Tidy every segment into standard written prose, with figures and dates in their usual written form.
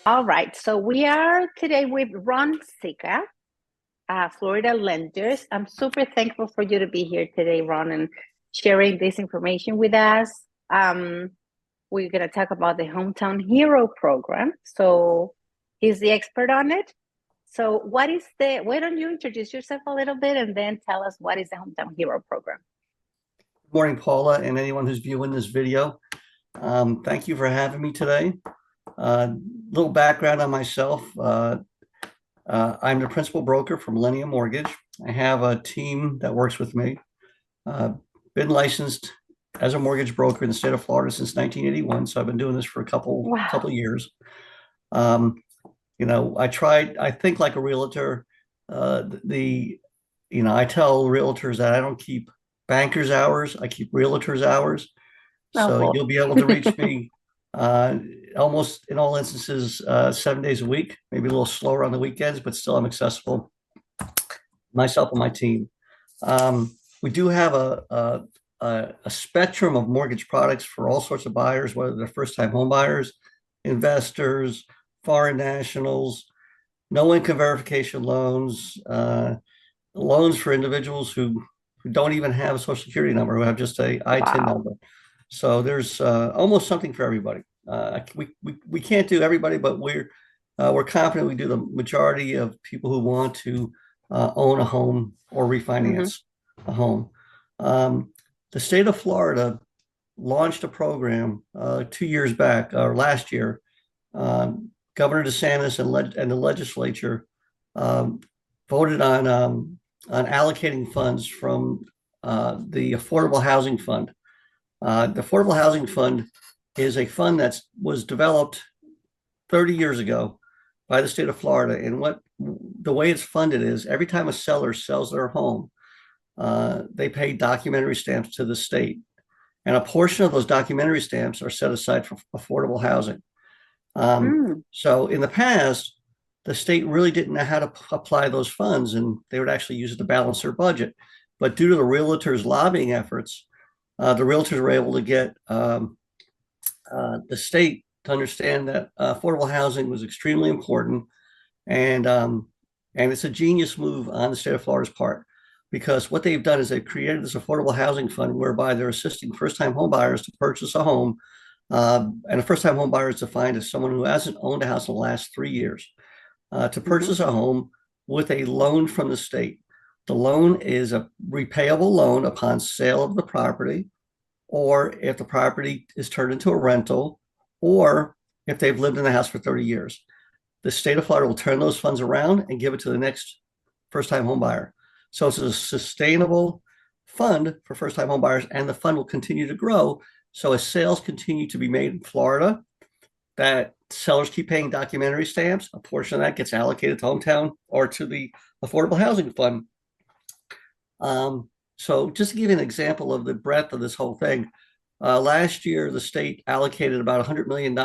All right, so we are today with Ron Cika, Florida Lenders. I'm super thankful for you to be here today, Ron, and sharing this information with us. We're going to talk about the Hometown Hero program. So he's the expert on it. So why don't you introduce yourself a little bit and then tell us what is the Hometown Hero program? Good morning, Paula, and anyone who's viewing this video. Thank you for having me today. Little background on myself. I'm the principal broker for Millennium Mortgage. I have a team that works with me. Been licensed as a mortgage broker in the state of Florida since 1981, so I've been doing this for a couple years. I think like a realtor. I tell realtors that I don't keep bankers hours, I keep realtors hours. So you'll be able to reach me almost in all instances 7 days a week, maybe a little slower on the weekends, but still I'm accessible, myself and my team. We do have a spectrum of mortgage products for all sorts of buyers, whether they're first-time home buyers, investors, foreign nationals, no income verification loans, loans for individuals who don't even have a social security number, who have just a ITIN number. So there's almost something for everybody. We can't do everybody, but we're confident we do the majority of people who want to own a home or refinance a home. The state of Florida launched a program 2 years back, or last year. Governor DeSantis and the legislature voted on allocating funds from the Affordable Housing Fund. The Affordable Housing Fund is a fund that was developed 30 years ago by the state of Florida. And the way it's funded is every time a seller sells their home, they pay documentary stamps to the state. And a portion of those documentary stamps are set aside for affordable housing. So in the past, the state really didn't know how to apply those funds, and they would actually use it to balance their budget. But due to the realtors' lobbying efforts, the realtors were able to get the state to understand that affordable housing was extremely important, and it's a genius move on the state of Florida's part, because what they've done is they've created this affordable housing fund whereby they're assisting first-time home buyers to purchase a home, and a first-time home buyer is defined as someone who hasn't owned a house in the last 3 years, to purchase a home with a loan from the state. The loan is a repayable loan upon sale of the property, or if the property is turned into a rental, or if they've lived in the house for 30 years. The state of Florida will turn those funds around and give it to the next first-time home buyer. So it's a sustainable fund for first-time home buyers, and the fund will continue to grow. So as sales continue to be made in Florida, that sellers keep paying documentary stamps, a portion of that gets allocated to Hometown or to the Affordable Housing Fund. So just to give you an example of the breadth of this whole thing, last year the state allocated about $100 million,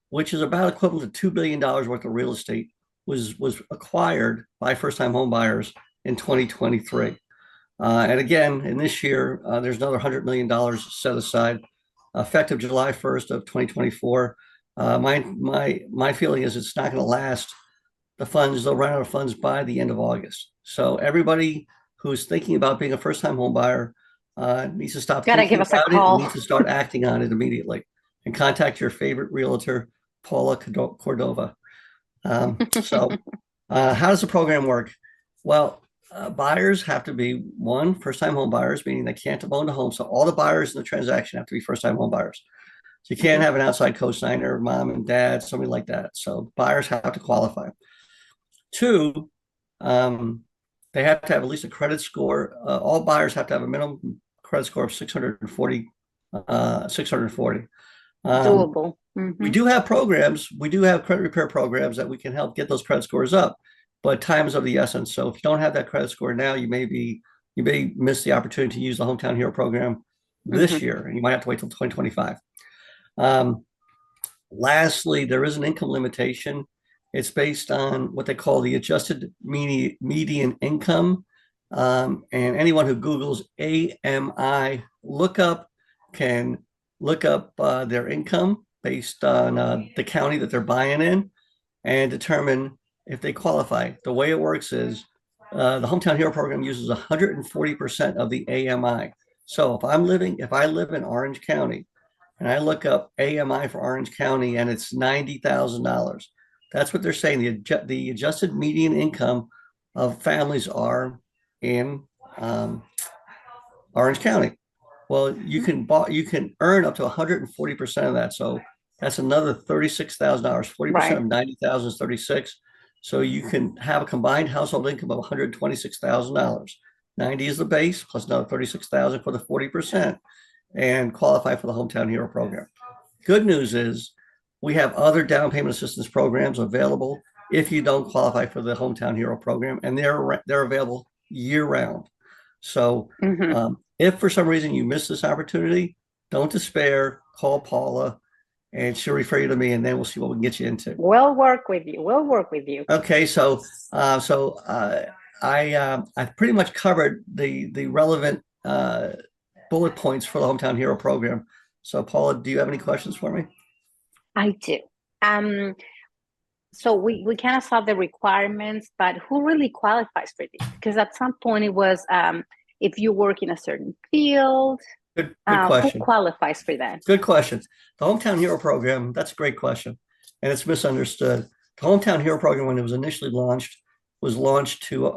which is about equivalent to $2 billion worth of real estate was acquired by first-time home buyers in 2023. And again, in this year, there's another $100 million set aside, effective July 1st of 2024. My feeling is it's not going to last. They'll run out of funds by the end of August. So everybody who's thinking about being a first-time home buyer needs to stop thinking about it and needs to start acting on it immediately, and contact your favorite realtor, Paula Codova. How does the program work? Well, buyers have to be, one, first-time home buyers, meaning they can't have owned a home. So all the buyers in the transaction have to be first-time home buyers. So you can't have an outside co-signer, mom and dad, somebody like that. So buyers have to qualify. Two, they have to have at least a credit score. All buyers have to have a minimum credit score of 640. Doable. We do have programs. We do have credit repair programs that we can help get those credit scores up, but time is of the essence. So if you don't have that credit score now, you may miss the opportunity to use the Hometown Hero program this year, and you might have to wait till 2025. Lastly, there is an income limitation. It's based on what they call the adjusted median income. And anyone who Googles AMI lookup can look up their income. based on the county that they're buying in and determine if they qualify. The way it works is the Hometown Hero program uses 140% of the AMI. So if I live in Orange County and I look up AMI for Orange County and it's $90,000, that's what they're saying. The adjusted median income of families are in Orange County. Well, you can earn up to 140% of that. So that's another $36,000. 40% of 90,000 is 36. So you can have a combined household income of $126,000. 90 is the base plus another 36,000 for the 40% and qualify for the Hometown Hero program. Good news is we have other down payment assistance programs available if you don't qualify for the Hometown Hero program, and they're available year round. So if for some reason you miss this opportunity, don't despair. Call Paula, and she'll refer you to me, and then we'll see what we can get you into. We'll work with you. We'll work with you. Okay, so I've pretty much covered the relevant bullet points for the Hometown Hero program. So Paula, do you have any questions for me? I do. So we kind of saw the requirements, but who really qualifies for this? Because at some point it was if you work in a certain field, good question. Who qualifies for that? Good question. The Hometown Hero program, that's a great question. And it's misunderstood. The Hometown Hero program, when it was initially launched, was launched to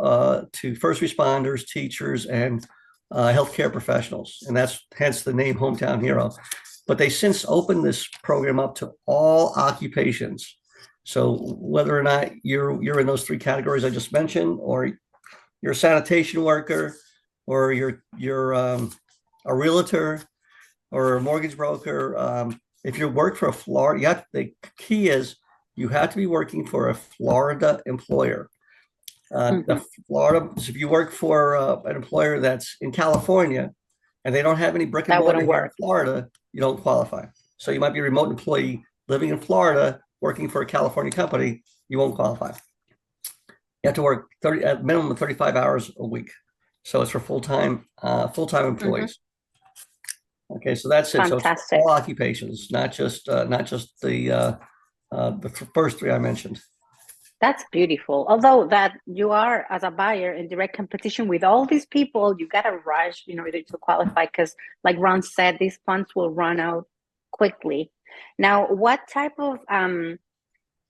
first responders, teachers, and healthcare professionals. And that's hence the name Hometown Hero. But they since opened this program up to all occupations. So whether or not you're in those three categories I just mentioned, or you're a sanitation worker, or you're a realtor, or a mortgage broker, if you work for a Florida, the key is you have to be working for a Florida employer. The Florida, so if you work for an employer that's in California and they don't have any brick and mortar here in Florida, you don't qualify. So you might be a remote employee living in Florida, working for a California company, you won't qualify. You have to work at minimum of 35 hours a week. So it's for full-time employees. Okay, so that's it. Fantastic. So it's all occupations, not just the first three I mentioned. That's beautiful. Although that you are, as a buyer, in direct competition with all these people, you got to rush in order to qualify because, like Ron said, these funds will run out quickly. Now, what type of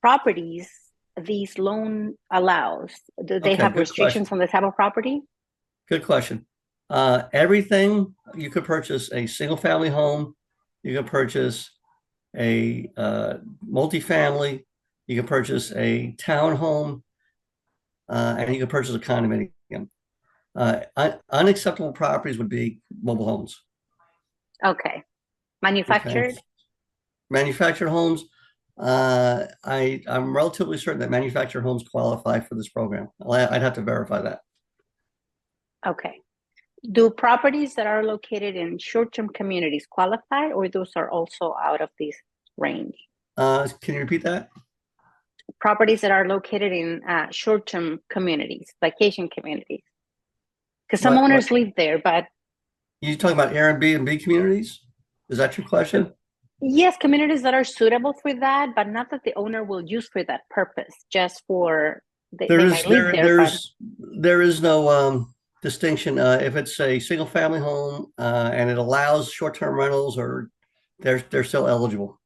properties these loan allows? Do they have restrictions on the type of property? Good question. Everything you could purchase a single family home, you can purchase a multifamily, you can purchase a townhome, and you can purchase a condominium. Unacceptable properties would be mobile homes. Okay. Manufactured? Okay. Manufactured homes. I'm relatively certain that manufactured homes qualify for this program. I'd have to verify that. Okay. Do properties that are located in short-term communities qualify, or those are also out of this range? Can you repeat that? Properties that are located in short-term communities, vacation communities. Because some owners live there, but... You talking about Airbnb communities? Is that your question? Yes, communities that are suitable for that, but not that the owner will use for that purpose, just for... There is no... distinction. If it's a single family home and it allows short-term rentals, or they're still eligible.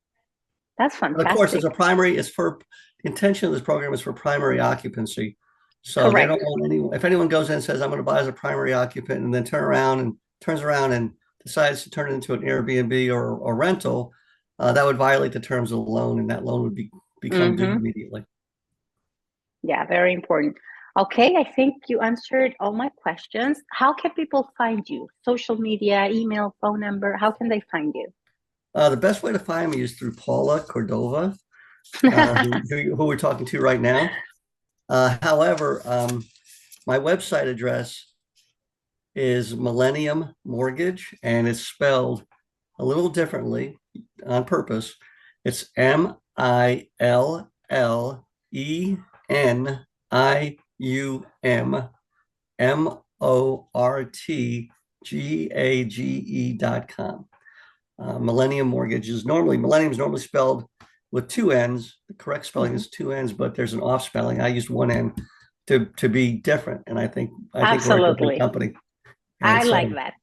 That's fantastic. But of course, the intention of this program is for primary occupancy. So Correct. They don't want if anyone goes in and says, I'm going to buy as a primary occupant and then turns around and decides to turn it into an Airbnb or rental, that would violate the terms of the loan, and that loan would become due immediately. Yeah, very important. Okay, I think you answered all my questions. How can people find you? Social media, email, phone number, how can they find you? The best way to find me is through Paula Codova, who we're talking to right now. However, my website address is Millennium Mortgage, and it's spelled a little differently on purpose. It's MillenniumMortgage.com. Millennium Mortgage is Millennium is normally spelled with two N's. The correct spelling is two N's, but there's an off spelling. I used one N to be different, and I think we're a good company. I like that.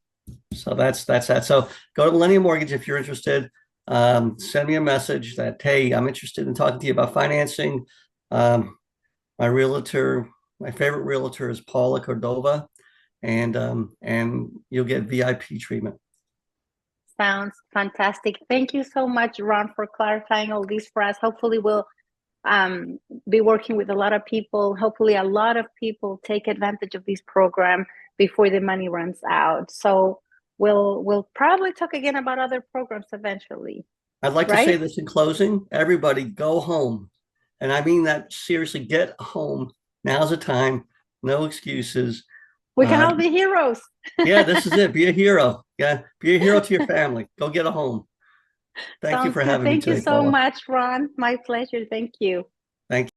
So that's that. So go to Millennium Mortgage if you're interested. Send me a message that, hey, I'm interested in talking to you about financing. My favorite realtor is Paula Codova, and you'll get VIP treatment. Sounds fantastic. Thank you so much, Ron, for clarifying all this for us. Hopefully we'll be working with a lot of people. Hopefully a lot of people take advantage of this program before the money runs out. So we'll probably talk again about other programs eventually. I'd like to say this in closing. Everybody go home. And I mean that seriously, get home. Now's the time. No excuses. We can all be heroes. Yeah, this is it. Be a hero. Yeah, be a hero to your family. Go get a home. Thank you for having me today, Thank you so much, Ron. My pleasure. Thank you. Thank you.